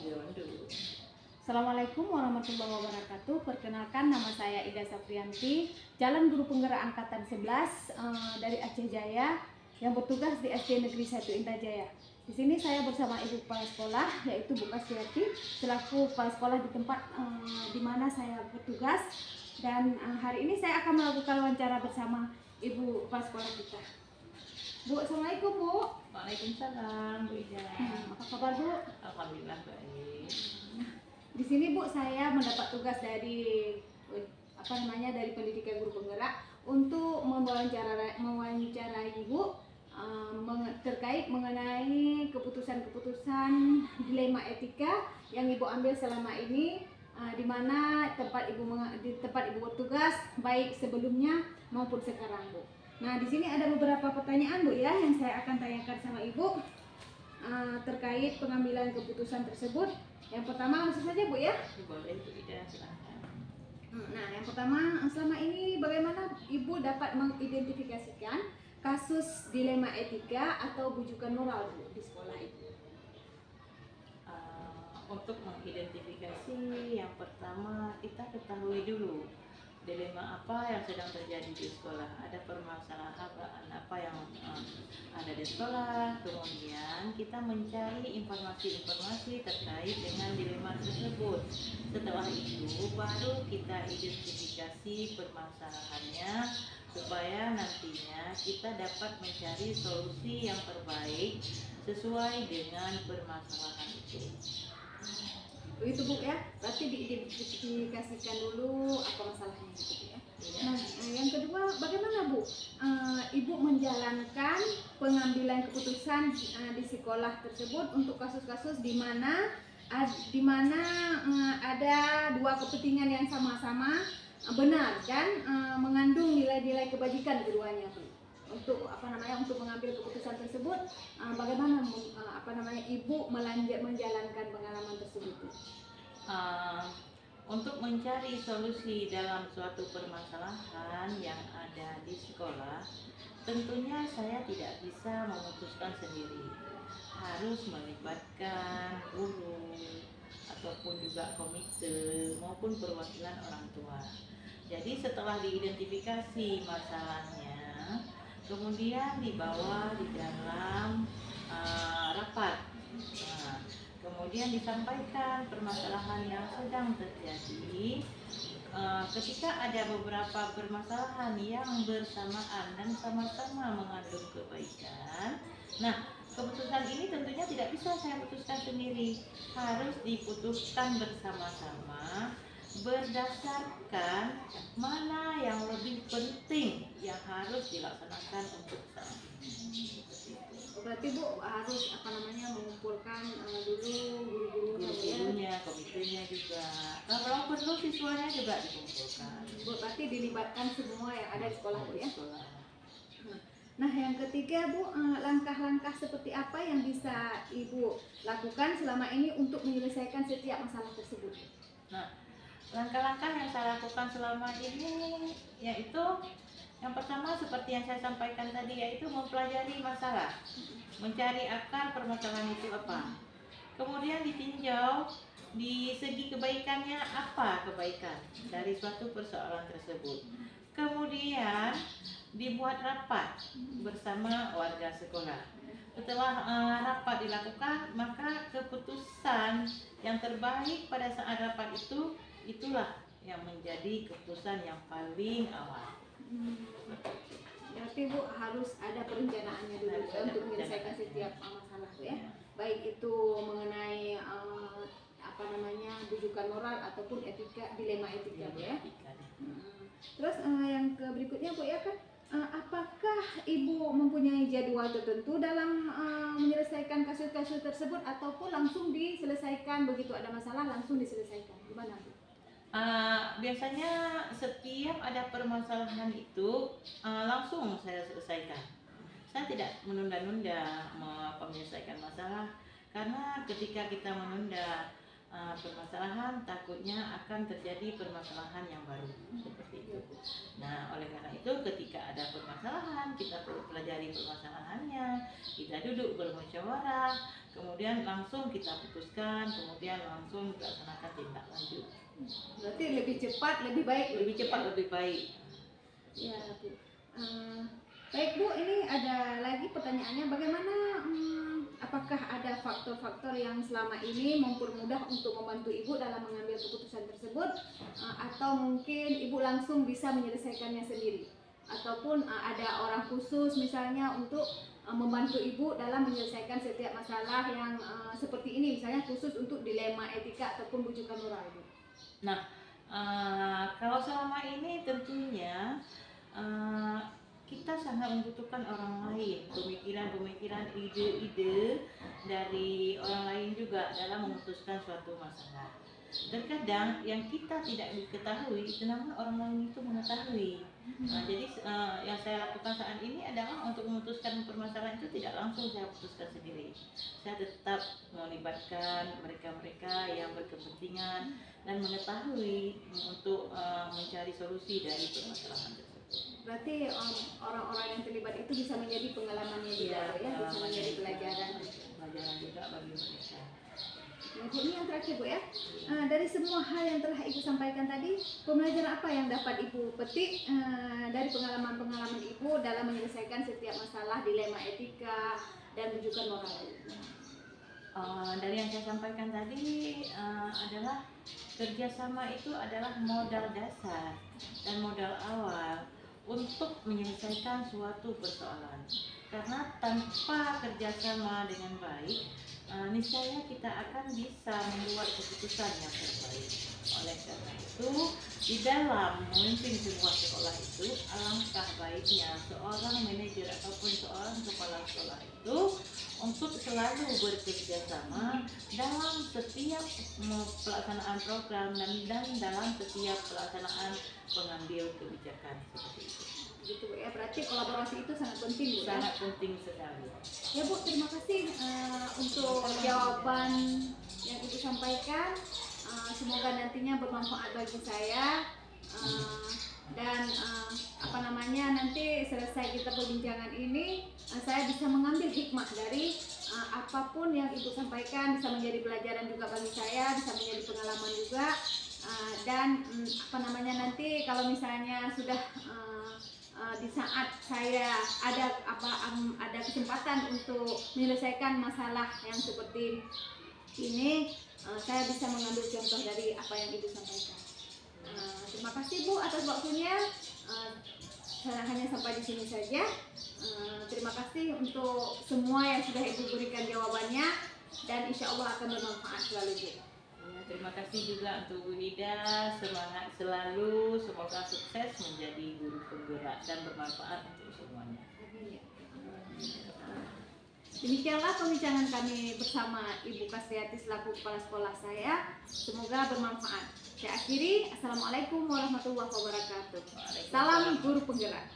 Jawaban dulu. Assalamualaikum warahmatullahi wabarakatuh. Perkenalkan, nama saya Ida Safrianti, Jalan Guru Penggerak Angkatan 11 dari Aceh Jaya yang bertugas di SD Negeri 1 Indah Jaya. Di sini saya bersama Ibu Kepala Sekolah, yaitu Bu Kasviati, selaku Kepala Sekolah di tempat di mana saya bertugas. Dan hari ini saya akan melakukan wawancara bersama Ibu Kepala Sekolah kita. Bu, Assalamualaikum Bu. Waalaikumsalam, Bu Ida. Apa kabar Bu? Alhamdulillah baik. Di sini Bu, saya mendapat tugas dari dari Pendidikan Guru Penggerak untuk mewawancarai Ibu terkait mengenai keputusan-keputusan dilema etika yang Ibu ambil selama ini, di mana di tempat Ibu bertugas baik sebelumnya maupun sekarang Bu. Nah, di sini ada beberapa pertanyaan Bu ya yang saya akan tanyakan sama Ibu terkait pengambilan keputusan tersebut. Yang pertama langsung saja Bu ya. Boleh Bu Ida, silahkan. Nah, yang pertama, selama ini bagaimana Ibu dapat mengidentifikasikan kasus dilema etika atau bujukan moral Bu di sekolah Ibu? Untuk mengidentifikasi, yang pertama kita ketahui dulu dilema apa yang sedang terjadi di sekolah. Ada permasalahan apa yang ada di sekolah, kemudian kita mencari informasi-informasi terkait dengan dilema tersebut. Setelah itu baru kita identifikasi permasalahannya supaya nantinya kita dapat mencari solusi yang terbaik sesuai dengan permasalahan itu. Begitu Bu ya, berarti diidentifikasikan dulu apa masalahnya gitu ya. Nah, yang kedua, bagaimana Bu Ibu menjalankan pengambilan keputusan di sekolah tersebut untuk kasus-kasus di mana ada dua kepentingan yang sama-sama benar dan mengandung nilai-nilai kebajikan keduanya Bu. Untuk untuk mengambil keputusan tersebut, bagaimana Ibu menjalankan pengalaman tersebut? Untuk mencari solusi dalam suatu permasalahan yang ada di sekolah, tentunya saya tidak bisa memutuskan sendiri. Harus melibatkan guru ataupun juga komite maupun perwakilan orang tua. Jadi setelah diidentifikasi masalahnya, kemudian dibawa di dalam rapat. Kemudian disampaikan permasalahan yang sedang terjadi. Ketika ada beberapa permasalahan yang bersamaan dan sama-sama mengandung kebaikan, nah keputusan ini tentunya tidak bisa saya putuskan sendiri, harus diputuskan bersama-sama berdasarkan mana yang lebih penting yang harus dilaksanakan untuk saat ini. Berarti Bu harus mengumpulkan dulu guru-gurunya, komitenya juga. Kalau perlu siswanya juga dikumpulkan. Bu, berarti dilibatkan semua yang ada di sekolah Bu ya. Sekolah. Nah, yang ketiga Bu, langkah-langkah seperti apa yang bisa Ibu lakukan selama ini untuk menyelesaikan setiap masalah tersebut? Nah, langkah-langkah yang saya lakukan selama ini yaitu yang pertama seperti yang saya sampaikan tadi, yaitu mempelajari masalah, mencari akar permasalahan itu apa. Kemudian ditinjau di segi kebaikannya, apa kebaikan dari suatu persoalan tersebut. Kemudian dibuat rapat bersama warga sekolah. Setelah rapat dilakukan, maka keputusan yang terbaik pada saat rapat itulah yang menjadi keputusan yang paling awal. Berarti Bu harus ada perencanaannya dulu untuk menyelesaikan setiap masalah Bu ya. Baik itu mengenai bujukan moral ataupun dilema etika Bu ya. Terus yang berikutnya Bu ya kan, apakah Ibu mempunyai jadwal tertentu dalam menyelesaikan kasus-kasus tersebut ataupun langsung diselesaikan begitu ada masalah langsung diselesaikan? Gimana Bu? Biasanya setiap ada permasalahan itu langsung saya selesaikan. Saya tidak menunda-nunda menyelesaikan masalah, karena ketika kita menunda permasalahan, takutnya akan terjadi permasalahan yang baru seperti itu. Nah, oleh karena itu ketika ada permasalahan, kita perlu pelajari permasalahannya, kita duduk bermusyawarah, kemudian langsung kita putuskan, kemudian langsung melaksanakan tindak lanjut. Berarti lebih cepat, lebih baik. Lebih cepat, lebih baik. Ya, Bu. Baik Bu, ini ada lagi pertanyaannya, bagaimana apakah ada faktor-faktor yang selama ini mempermudah untuk membantu Ibu dalam mengambil keputusan tersebut, atau mungkin Ibu langsung bisa menyelesaikannya sendiri, ataupun ada orang khusus misalnya untuk membantu Ibu dalam menyelesaikan setiap masalah yang seperti ini, misalnya khusus untuk dilema etika ataupun bujukan moral, Ibu. Nah, kalau selama ini tentunya kita sangat membutuhkan orang lain, pemikiran-pemikiran, ide-ide dari orang lain juga dalam memutuskan suatu masalah. Terkadang yang kita tidak diketahui, itu namun orang lain itu mengetahui. Jadi yang saya lakukan saat ini adalah untuk memutuskan permasalahan itu tidak langsung saya putuskan sendiri. Saya tetap melibatkan mereka-mereka yang berkepentingan dan mengetahui untuk mencari solusi dari permasalahan tersebut. Berarti orang-orang yang terlibat itu bisa menjadi pengalamannya juga, ya, bisa menjadi pelajaran juga bagi mereka. Ya, Bu, ini yang terakhir Bu ya. Dari semua hal yang telah Ibu sampaikan tadi, pembelajaran apa yang dapat Ibu petik dari pengalaman-pengalaman Ibu dalam menyelesaikan setiap masalah, dilema etika dan rujukan moral? Dari yang saya sampaikan tadi adalah kerjasama itu adalah modal dasar dan modal awal untuk menyelesaikan suatu persoalan. Karena tanpa kerjasama dengan baik, niscaya kita akan bisa membuat keputusan yang terbaik. Oleh karena itu, di dalam memimpin sebuah sekolah itu, alangkah baiknya seorang manajer ataupun seorang kepala sekolah itu untuk selalu bekerja sama dalam setiap pelaksanaan program dan dalam setiap pelaksanaan pengambil kebijakan seperti itu. Gitu Bu ya, berarti kolaborasi itu sangat penting Bu. Sangat penting sekali. Ya Bu, terima kasih untuk jawaban yang Ibu sampaikan. Semoga nantinya bermanfaat bagi saya, dan nanti selesai kita perbincangan ini, saya bisa mengambil hikmah dari apapun yang Ibu sampaikan, bisa menjadi pelajaran juga bagi saya, bisa menjadi pengalaman juga, dan nanti kalau misalnya sudah di saat saya ada kesempatan untuk menyelesaikan masalah yang seperti ini, saya bisa mengambil contoh dari apa yang Ibu sampaikan. Terima kasih Bu atas waktunya. Saya hanya sampai di sini saja. Terima kasih untuk semua yang sudah Ibu berikan jawabannya, dan insya Allah akan bermanfaat selalu Bu. Terima kasih juga untuk Bu Ida, semangat selalu, semoga sukses menjadi guru penggerak dan bermanfaat untuk semuanya. Demikianlah pembicaraan kami bersama Ibu Kasriati selaku kepala sekolah saya. Semoga bermanfaat. Saya akhiri. Assalamualaikum warahmatullahi wabarakatuh. Salam guru penggerak.